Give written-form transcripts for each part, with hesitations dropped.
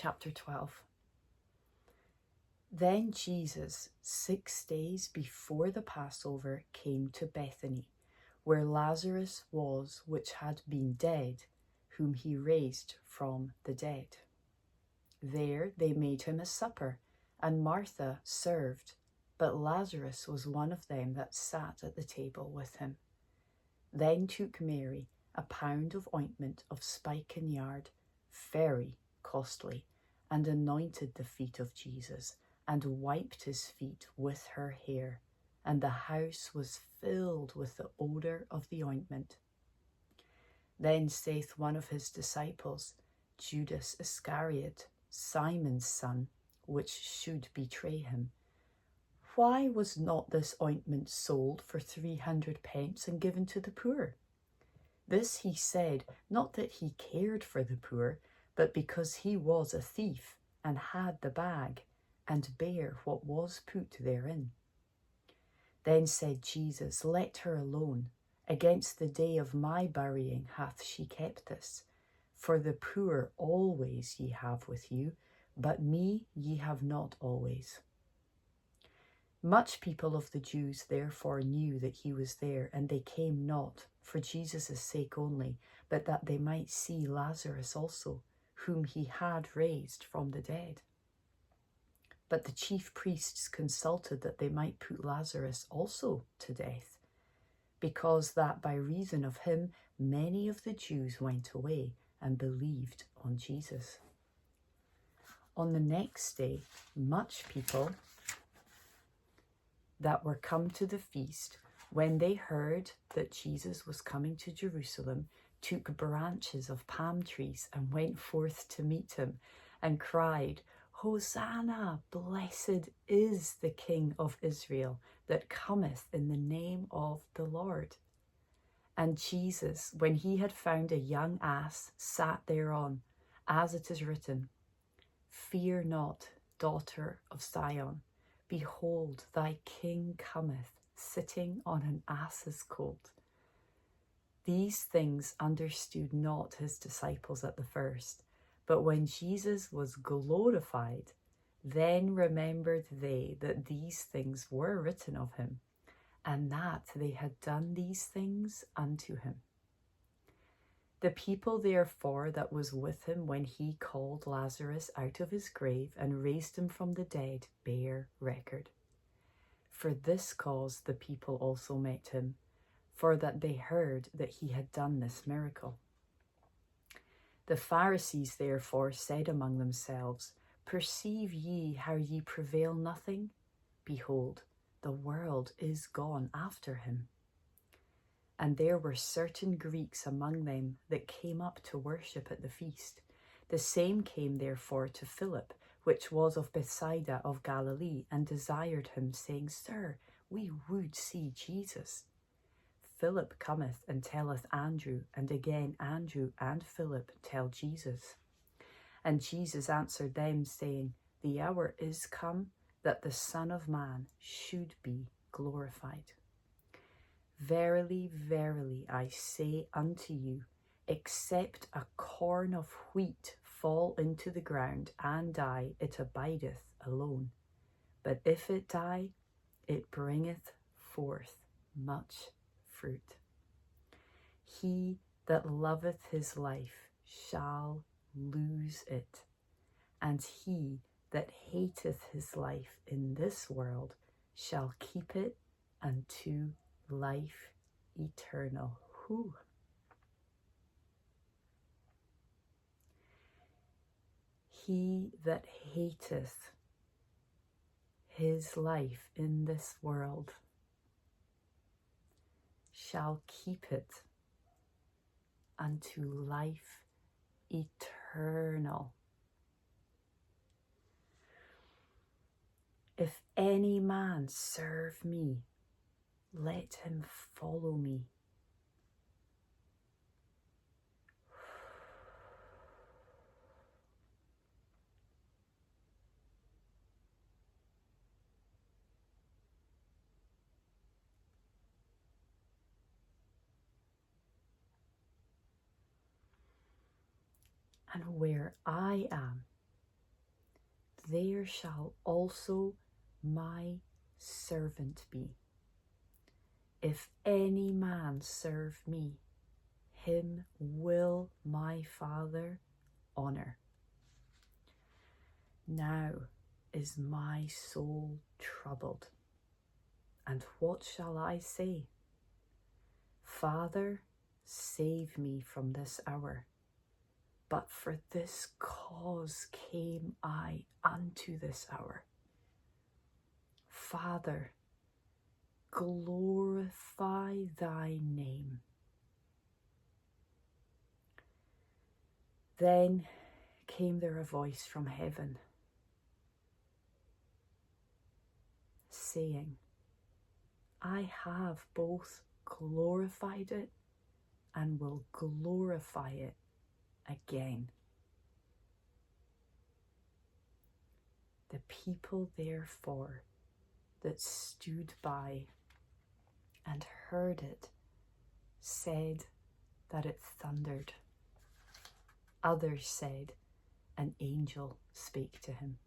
chapter 12. Then Jesus, 6 days before the Passover, came to Bethany, where Lazarus was, which had been dead, whom he raised from the dead. There they made him a supper, and Martha served, but Lazarus was one of them that sat at the table with him. Then took Mary a pound of ointment of spikenard, yard, very costly, and anointed the feet of Jesus, and wiped his feet with her hair, and the house was filled with the odour of the ointment. Then saith one of his disciples, Judas Iscariot, Simon's son, which should betray him, why was not this ointment sold for 300 pence and given to the poor? This he said, not that he cared for the poor, but because he was a thief, and had the bag, and bare what was put therein. Then said Jesus, Let her alone. Against the day of my burying hath she kept this. For the poor always ye have with you, but me ye have not always. Much people of the Jews therefore knew that he was there, and they came not for Jesus' sake only, but that they might see Lazarus also, whom he had raised from the dead. But the chief priests consulted that they might put Lazarus also to death, because that by reason of him many of the Jews went away and believed on Jesus. On the next day, much people that were come to the feast, when they heard that Jesus was coming to Jerusalem, took branches of palm trees and went forth to meet him, and cried, Hosanna, blessed is the King of Israel that cometh in the name of the Lord. And Jesus, when he had found a young ass, sat thereon, as it is written, Fear not, daughter of Zion. Behold, thy king cometh, sitting on an ass's colt. These things understood not his disciples at the first, but when Jesus was glorified, then remembered they that these things were written of him, and that they had done these things unto him. The people therefore that was with him when he called Lazarus out of his grave and raised him from the dead bear record. For this cause the people also met him, for that they heard that he had done this miracle. The Pharisees therefore said among themselves, Perceive ye how ye prevail nothing? Behold, the world is gone after him. And there were certain Greeks among them that came up to worship at the feast. The same came therefore to Philip, which was of Bethsaida of Galilee, and desired him, saying, Sir, we would see Jesus. Philip cometh and telleth Andrew, and again Andrew and Philip tell Jesus. And Jesus answered them, saying, The hour is come that the Son of Man should be glorified. Verily, verily, I say unto you, except a corn of wheat fall into the ground and die, it abideth alone. But if it die, it bringeth forth much fruit. He that loveth his life shall lose it, and he that hateth his life in this world shall keep it unto life eternal. Whew. He that hateth his life in this world shall keep it unto life eternal. If any man serve me, let him follow me. And where I am, there shall also my servant be. If any man serve me, him will my Father honour. Now is my soul troubled, and what shall I say? Father, save me from this hour. But for this cause came I unto this hour. Father, glorify thy name. Then came there a voice from heaven, saying, I have both glorified it and will glorify it again. The people therefore that stood by and heard it said that it thundered. Others said, an angel spake to him.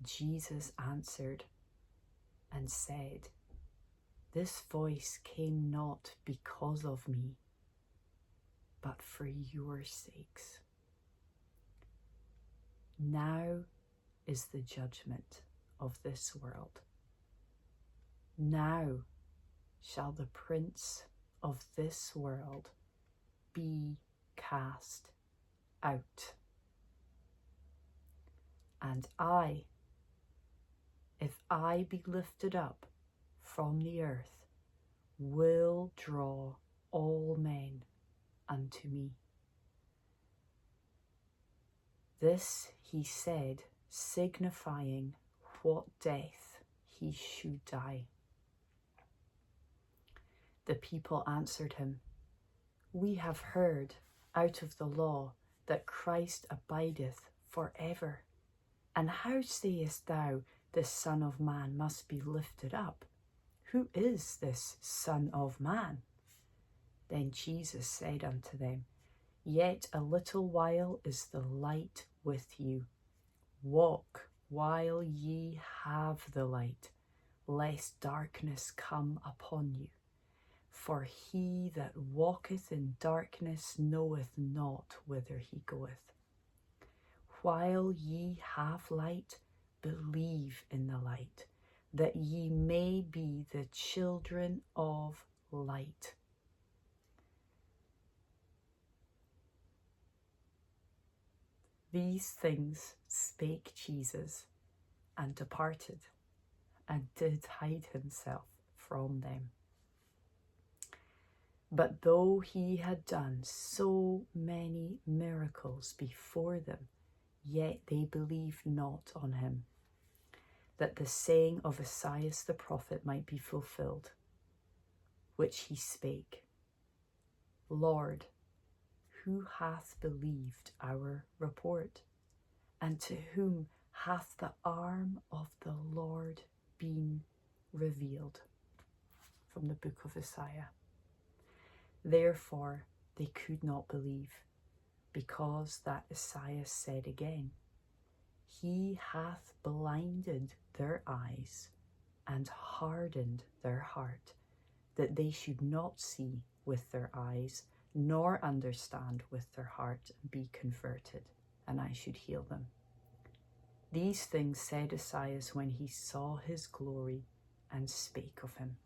Jesus answered and said, this voice came not because of me, but for your sakes. Now is the judgment of this world. Now shall the prince of this world be cast out. And I, if I be lifted up from the earth, will draw all men unto me. This he said, signifying what death he should die. The people answered him, we have heard out of the law that Christ abideth forever. And how sayest thou, the Son of Man must be lifted up? Who is this Son of Man? Then Jesus said unto them, yet a little while is the light with you. Walk while ye have the light, lest darkness come upon you. For he that walketh in darkness knoweth not whither he goeth. While ye have light, believe in the light, that ye may be the children of light. These things spake Jesus, and departed, and did hide himself from them. But though he had done so many miracles before them, yet they believed not on him, that the saying of Esaias the prophet might be fulfilled, which he spake, Lord, who hath believed our report? And to whom hath the arm of the Lord been revealed? From the book of Isaiah. Therefore they could not believe, because that Esaias said again, he hath blinded their eyes and hardened their heart, that they should not see with their eyes, nor understand with their heart, and be converted, and I should heal them. These things said Esaias when he saw his glory and spake of him.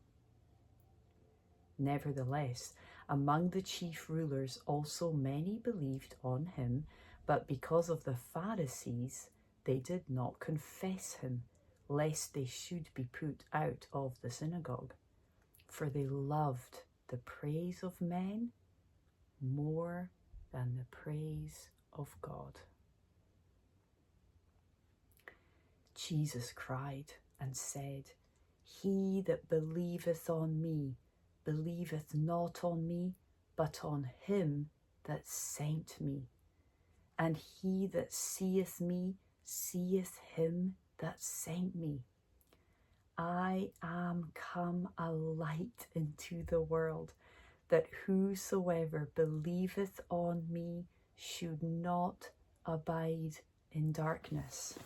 Nevertheless, among the chief rulers also many believed on him, but because of the Pharisees they did not confess him, lest they should be put out of the synagogue. For they loved the praise of men more than the praise of God. Jesus cried and said, he that believeth on me, believeth not on me, but on him that sent me. And he that seeth me, seeth him that sent me. I am come a light into the world, that whosoever believeth on me should not abide in darkness.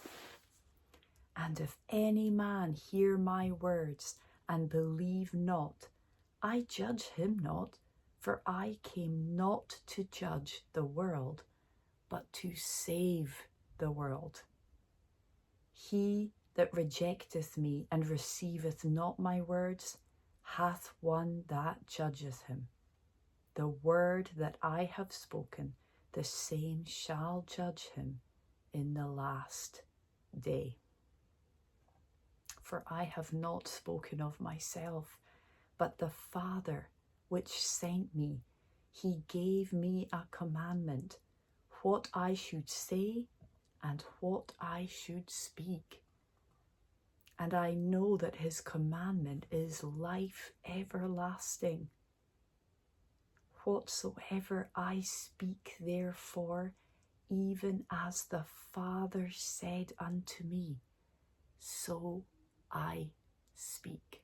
And if any man hear my words and believe not, I judge him not, for I came not to judge the world, but to save the world. He that rejecteth me and receiveth not my words hath one that judgeth him. The word that I have spoken, the same shall judge him in the last day. For I have not spoken of myself, but the Father which sent me, he gave me a commandment, what I should say and what I should speak. And I know that his commandment is life everlasting. Whatsoever I speak, therefore, even as the Father said unto me, so I speak.